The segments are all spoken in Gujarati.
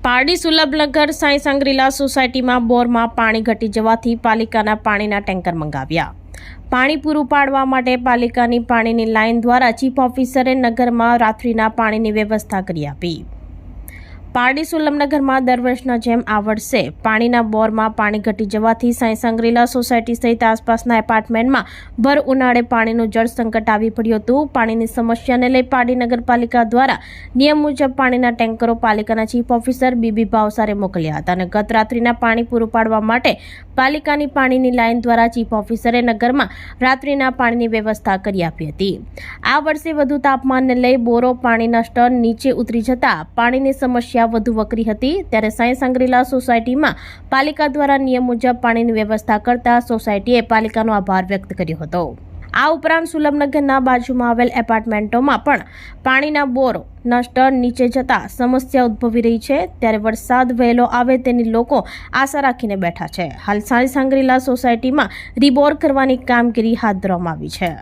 પારડી સુલભનગર સાંઈ સંગ્રીલા સોસાયટીમાં બોરમાં પાણી ઘટી જવાથી પાલિકાના પાણીના ટેન્કર મંગાવ્યા। પાણી પૂરું પાડવા માટે પાલિકાની પાણીની લાઇન દ્વારા ચીફ ઓફિસરે નગરમાં રાત્રિના પાણીની વ્યવસ્થા કરી આપી। પારડી સુલભનગરમાં દર વર્ષના જેમ આ વર્ષે પાણીના બોરમાં પાણી ઘટી જવાથી સાંઈ સંગ્રીલા સોસાયટી સહિત આસપાસના એપાર્ટમેન્ટમાં ભર ઉનાળે પાણીનું જળ સંકટ આવી પડ્યું હતું। પાણીની સમસ્યાને લઈ પારડી નગરપાલિકા દ્વારા નિયમ મુજબ પાણીના ટેન્કરો પાલિકાના ચીફ ઓફિસર બીબી ભાવસારે મોકલ્યા હતા અને ગત રાત્રિના પાણી પૂરું પાડવા માટે પાલિકાની પાણીની લાઇન દ્વારા ચીફ ઓફિસરે નગરમાં રાત્રિના પાણીની વ્યવસ્થા કરી આપી હતી। આ વર્ષે વધુ તાપમાનને લઈ બોરો પાણીના સ્તર નીચે ઉતરી જતા પાણીની સમસ્યા વધુ વકરી હતી। ત્યારે સાંઈ સંગ્રીલા સોસાયટીમાં પાલિકા દ્વારા નિયમ મુજબ પાણીની વ્યવસ્થા કરતા સોસાયટીએ પાલિકાનો આભાર વ્યક્ત કર્યો હતો। આ ઉપરાંત સુલભનગરના બાજુમાં આવેલ એપાર્ટમેન્ટોમાં પણ પાણીના બોરના સ્તર નીચે જતા સમસ્યા ઉદ્ભવી રહી છે। ત્યારે વરસાદ વહેલો આવે તેની લોકો આશા રાખીને બેઠા છે। હાલ સાંઈ સંગ્રીલા સોસાયટીમાં રીબોર કરવાની કામગીરી હાથ ધરવામાં આવી છે।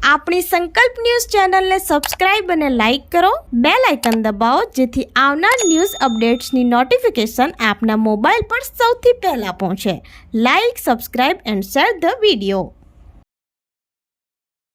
આપણી સંકલ્પ ન્યૂઝ ચેનલને સબસ્ક્રાઇબ અને લાઇક કરો, બેલ આઇકન દબાવો જેથી આવનાર ન્યૂઝ અપડેટ્સની નોટિફિકેશન આપના મોબાઈલ પર સૌથી પહેલા પહોંચે। Like, subscribe and share the video.